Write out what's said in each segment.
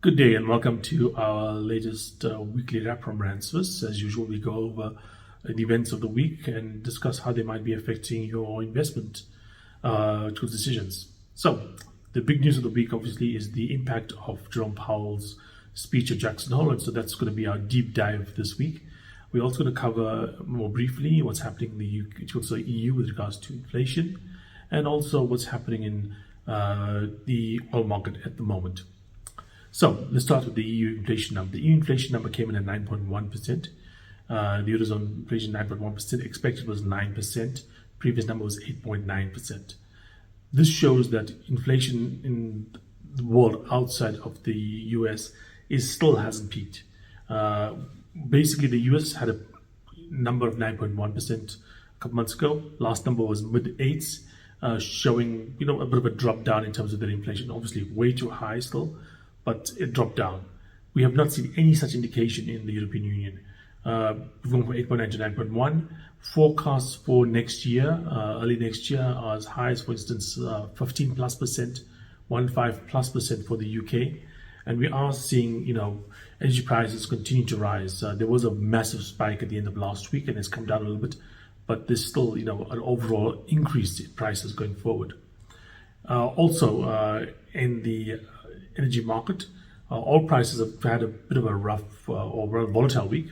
Good day and welcome to our latest weekly wrap from Rand Swiss. As usual, we go over the events of the week and discuss how they might be affecting your investment decisions. So, the big news of the week obviously is the impact of Jerome Powell's speech at Jackson Hole, and so that's going to be our deep dive this week. We're also going to cover more briefly what's happening in the EU with regards to inflation, and also what's happening in the oil market at the moment. So let's start with the EU inflation number. The EU inflation number came in at 9.1%. The Eurozone inflation 9.1%. Expected was 9%. Previous number was 8.9%. This shows that inflation in the world outside of the US still hasn't peaked. Basically, the US had a number of 9.1% a couple months ago. Last number was mid-8s, showing a bit of a drop down in terms of their inflation. Obviously, way too high still, but it dropped down. We have not seen any such indication in the European Union. We've gone from 8.9 to 9.1. Forecasts for next year, early next year, are as high as, for instance, 15+%, 15+% for the UK. And we are seeing, energy prices continue to rise. There was a massive spike at the end of last week and it's come down a little bit, but there's still, an overall increase in prices going forward. Also, in the energy market, oil prices have had a bit of a rough or volatile week.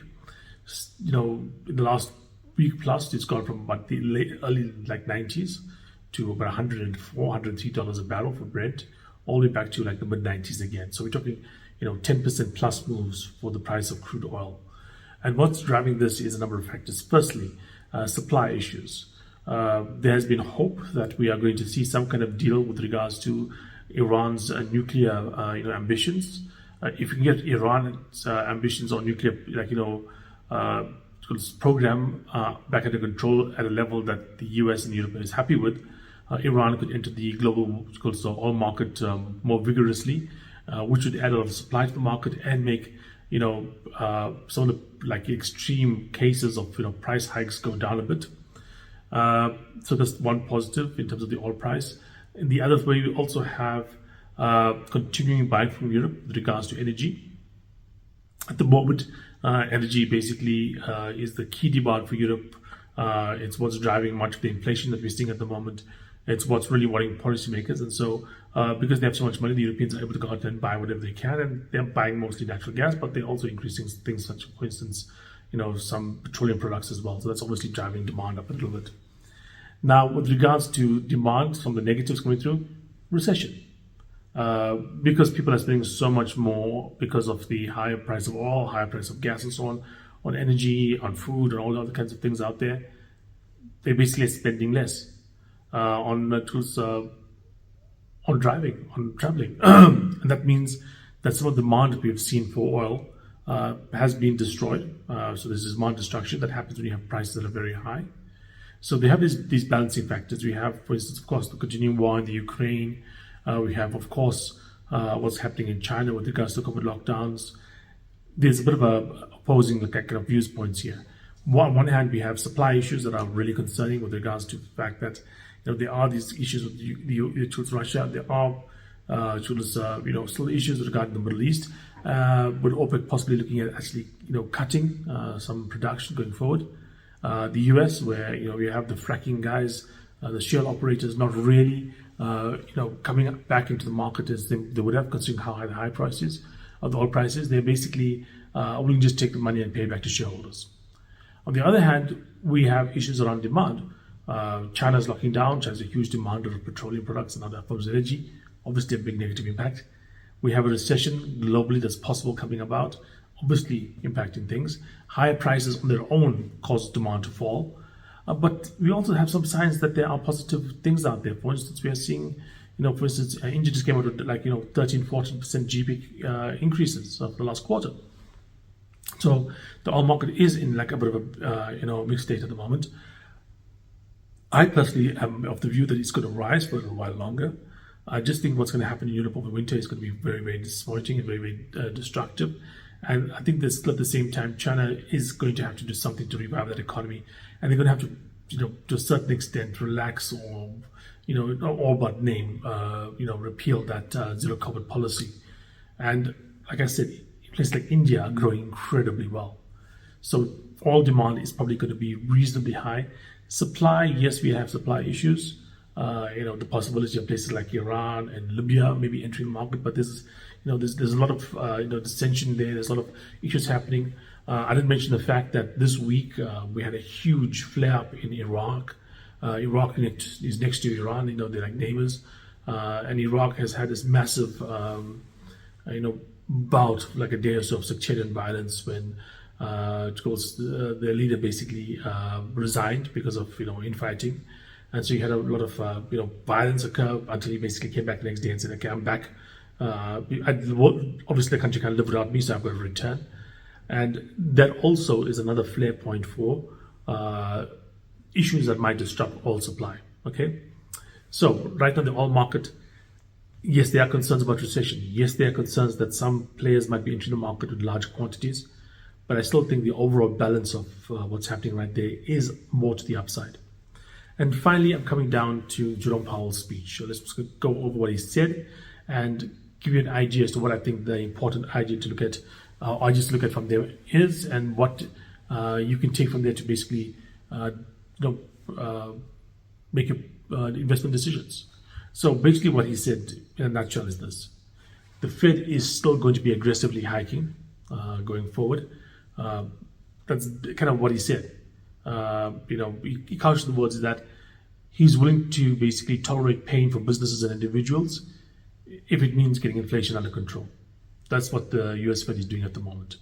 In the last week plus, it's gone from about the early 90s to about $104, $103 a barrel for Brent, all the way back to the mid 90s again. So we're talking, 10% plus moves for the price of crude oil. And what's driving this is a number of factors. Firstly, supply issues. There has been hope that we are going to see some kind of deal with regards to Iran's nuclear ambitions. If we can get Iran's ambitions on nuclear program back under control at a level that the US and Europe is happy with, Iran could enter the global oil market more vigorously, which would add a lot of supply to the market and make some of the extreme cases of price hikes go down a bit. So that's one positive in terms of the oil price. In the other way, we also have continuing buying from Europe with regards to energy. At the moment, energy basically is the key demand for Europe. It's what's driving much of the inflation that we're seeing at the moment. It's what's really worrying policymakers. And so because they have so much money, the Europeans are able to go out and buy whatever they can. And they're buying mostly natural gas, but they're also increasing things such, for instance, some petroleum products as well. So that's obviously driving demand up a little bit. Now, with regards to demand, from the negatives coming through, recession. Because people are spending so much more because of the higher price of oil, higher price of gas and so on energy, on food, and all the other kinds of things out there, they basically are spending less on driving, on traveling. And that means that some of the demand that we have seen for oil has been destroyed. So there's this demand destruction that happens when you have prices that are very high. So they have these balancing factors. We have, for instance, of course, the continuing war in the Ukraine. We have, of course, what's happening in China with regards to COVID lockdowns. There's a bit of a opposing kind of viewpoints here. On one hand, we have supply issues that are really concerning with regards to the fact that there are these issues with Russia. There are still issues regarding the Middle East. With OPEC possibly looking at actually cutting some production going forward. The US, where we have the fracking guys, the shale operators, not really coming back into the market as they would have, considering how high the high prices of the oil prices. They're basically willing to just take the money and pay it back to shareholders. On the other hand, we have issues around demand. China's locking down. China's a huge demander of petroleum products and other forms of energy. Obviously, a big negative impact. We have a recession globally that's possible coming about, obviously impacting things. Higher prices on their own cause demand to fall. But we also have some signs that there are positive things out there. For instance, we are seeing, India just came out with 13-14% GDP increases for the last quarter. So the oil market is in a bit of a mixed state at the moment. I personally am of the view that it's going to rise for a little while longer. I just think what's going to happen in Europe over winter is going to be very, very disappointing and very, very destructive. And I think that at the same time, China is going to have to do something to revive that economy. And they're going to have to, to a certain extent, relax or, all but name, repeal that zero COVID policy. And like I said, places like India are growing incredibly well. So oil demand is probably going to be reasonably high. Supply, yes, we have supply issues. The possibility of places like Iran and Libya maybe entering the market, but there's a lot of dissension there. There's a lot of issues happening. I didn't mention the fact that this week we had a huge flare-up in Iraq. Iraq is next to Iran. They're like neighbors, and Iraq has had this massive, bout, like a day or so of sectarian violence when their leader basically resigned because of infighting, and so you had a lot of violence occur until he basically came back the next day and said, "Okay, I'm back." Obviously, the country can't live without me, so I've got to return. And that also is another flare point for issues that might disrupt oil supply. Okay, so right now the oil market, yes, there are concerns about recession. Yes, there are concerns that some players might be entering the market with large quantities, but I still think the overall balance of what's happening right there is more to the upside. And finally, I'm coming down to Jerome Powell's speech. So let's just go over what he said and give you an idea as to what I think the important idea to look at, ideas to look at from there is, and what you can take from there to basically make your investment decisions. So basically what he said in a nutshell is this: the Fed is still going to be aggressively hiking going forward. That's kind of what he said. He couched the words that he's willing to basically tolerate pain for businesses and individuals if it means getting inflation under control. That's what the US Fed is doing at the moment.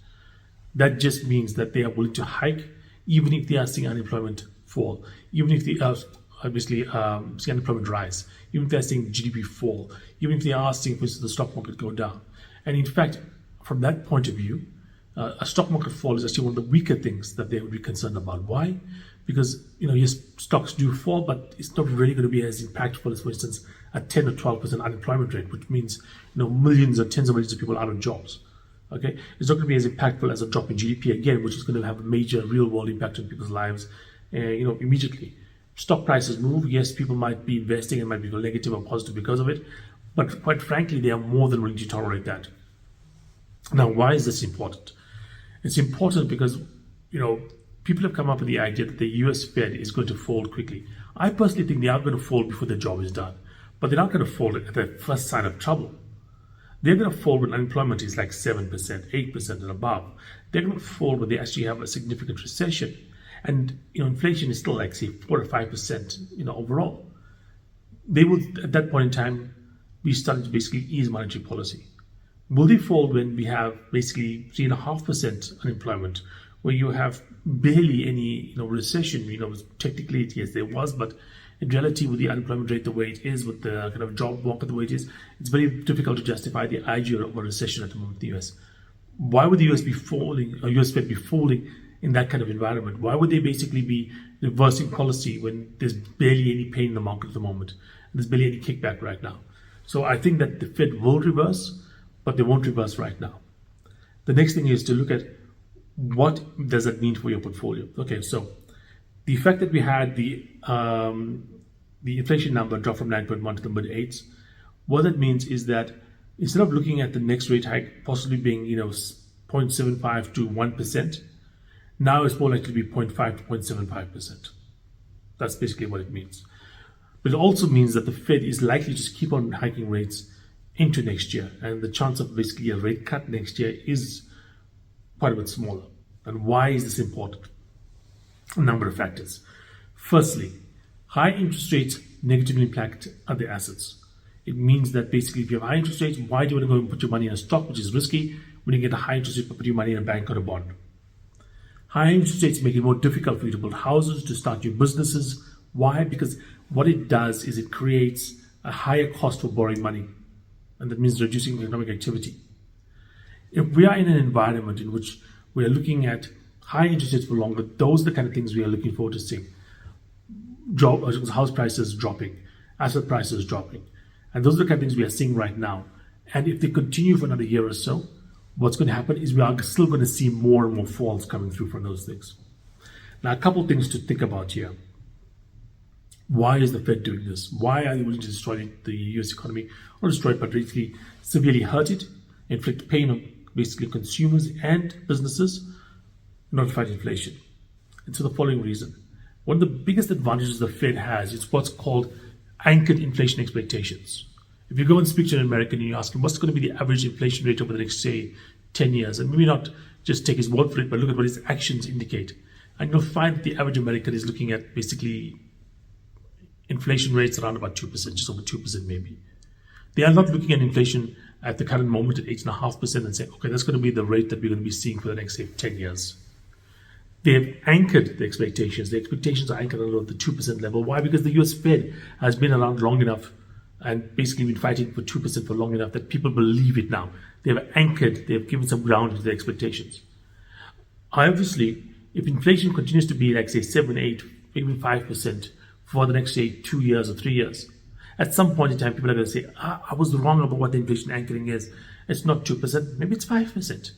That just means that they are willing to hike even if they are seeing unemployment fall, even if they are obviously seeing unemployment rise, even if they are seeing GDP fall, even if they are seeing, for instance, the stock market go down. And in fact, from that point of view, a stock market fall is actually one of the weaker things that they would be concerned about. Why? Because yes, stocks do fall, but it's not really going to be as impactful as, for instance, a 10 or 12% unemployment rate, which means millions or tens of millions of people out of jobs. Okay, it's not going to be as impactful as a drop in GDP again, which is going to have a major real-world impact on people's lives, immediately. Stock prices move. Yes, people might be investing and might be negative or positive because of it, but quite frankly, they are more than willing to tolerate that. Now, why is this important? It's important because, people have come up with the idea that the US Fed is going to fold quickly. I personally think they are going to fold before the job is done, but they're not going to fold at the first sign of trouble. They're going to fold when unemployment is like 7%, 8% and above. They're going to fold when they actually have a significant recession. And, inflation is still like, say, 4 or 5%, overall. They will, at that point in time, be starting to basically ease monetary policy. Will they fold when we have basically 3.5% unemployment, where you have barely any recession? Technically, yes, there was, but in reality, with the unemployment rate the way it is, with the kind of job market the way it is, it's very difficult to justify the idea of a recession at the moment in the US. Why would the US be folding, or US Fed be folding in that kind of environment? Why would they basically be reversing policy when there's barely any pain in the market at the moment? And there's barely any kickback right now. So I think that the Fed will reverse, but they won't reverse right now. The next thing is to look at what does that mean for your portfolio. Okay, so the fact that we had the inflation number drop from 9.1 to the mid-8s, what that means is that instead of looking at the next rate hike possibly being 0.75 to 1%, now it's more likely to be 0.5 to 0.75%. That's basically what it means. But it also means that the Fed is likely to just keep on hiking rates into next year, and the chance of basically a rate cut next year is quite a bit smaller. And why is this important? A number of factors. Firstly, high interest rates negatively impact other assets. It means that basically if you have high interest rates, why do you want to go and put your money in a stock, which is risky, when you get a high interest rate, put your money in a bank or a bond? High interest rates make it more difficult for you to build houses, to start your businesses. Why? Because what it does is it creates a higher cost for borrowing money, and that means reducing economic activity. If we are in an environment in which we are looking at high interest rates for longer, those are the kind of things we are looking forward to seeing. House prices dropping, asset prices dropping. And those are the kind of things we are seeing right now. And if they continue for another year or so, what's going to happen is we are still going to see more and more falls coming through from those things. Now, a couple of things to think about here. Why is the Fed doing this? Why are they willing to destroy the US economy? Not destroy it, but basically severely hurt it, inflict pain on basically consumers and businesses in order to fight inflation. And for the following reason. One of the biggest advantages the Fed has is what's called anchored inflation expectations. If you go and speak to an American and you ask him what's going to be the average inflation rate over the next, say, 10 years, and maybe not just take his word for it, but look at what his actions indicate. And you'll find that the average American is looking at basically inflation rates around about 2%, just over 2% maybe. They are not looking at inflation at the current moment at 8.5% and saying, okay, that's going to be the rate that we're going to be seeing for the next, say, 10 years. They have anchored the expectations. The expectations are anchored around the 2% level. Why? Because the US Fed has been around long enough and basically been fighting for 2% for long enough that people believe it now. They have anchored, they have given some ground to their expectations. Obviously, if inflation continues to be like, say, 7, 8, maybe 5% for the next, say, 2 years or 3 years, at some point in time, people are going to say, I was wrong about what the inflation anchoring is. It's not 2%, maybe it's 5%.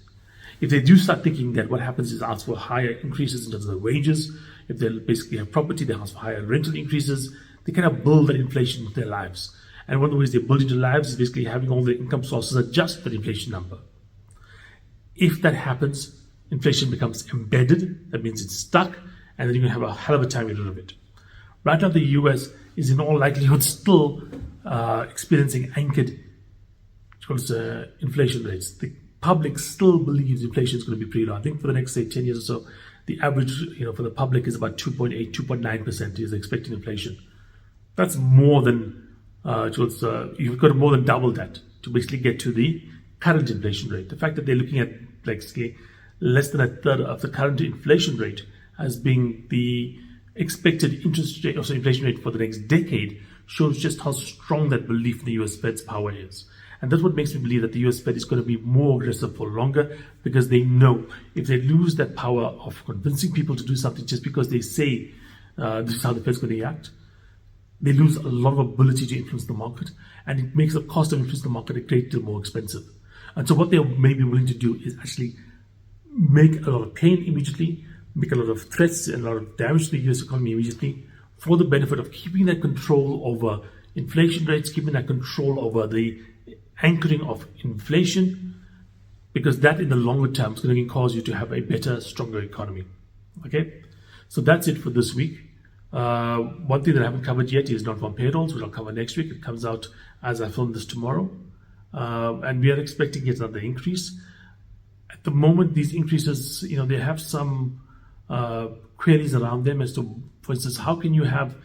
If they do start thinking that, what happens is ask for higher increases in terms of the wages. If they basically have property, they ask for higher rental increases. They kind of build that inflation into their lives. And one of the ways they build into lives is basically having all their income sources adjust for the inflation number. If that happens, inflation becomes embedded. That means it's stuck, and then you're going to have a hell of a time getting rid of it. Right now, the US is in all likelihood still experiencing anchored inflation rates. The public still believes inflation is going to be pretty low. I think for the next, say, 10 years or so, the average, for the public is about 2.8, 2.9% is expecting inflation. That's more than, you've got to more than double that to basically get to the current inflation rate. The fact that they're looking at, like, say, less than a third of the current inflation rate as being the expected interest rate, or inflation rate for the next decade shows just how strong that belief in the US Fed's power is. And that's what makes me believe that the US Fed is going to be more aggressive for longer, because they know if they lose that power of convincing people to do something just because they say this is how the Fed's going to react, they lose a lot of ability to influence the market, and it makes the cost of influencing the market a great deal more expensive. And so what they may be willing to do is actually make a lot of pain immediately, make a lot of threats and a lot of damage to the US economy immediately, for the benefit of keeping that control over inflation rates, keeping that control over the anchoring of inflation, because that in the longer term is going to cause you to have a better, stronger economy. Okay, so that's it for this week. One thing that I haven't covered yet is non-farm payrolls, which I'll cover next week. It comes out as I film this tomorrow, and we are expecting yet another increase. At the moment, these increases, they have some queries around them as to, for instance, how can you have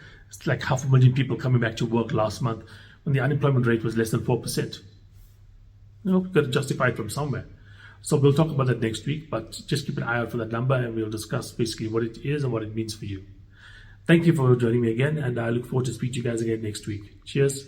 like 500,000 people coming back to work last month when the unemployment rate was less than 4%? We've got to justify it from somewhere. So we'll talk about that next week, but just keep an eye out for that number, and we'll discuss basically what it is and what it means for you. Thank you for joining me again, and I look forward to speaking to you guys again next week. Cheers.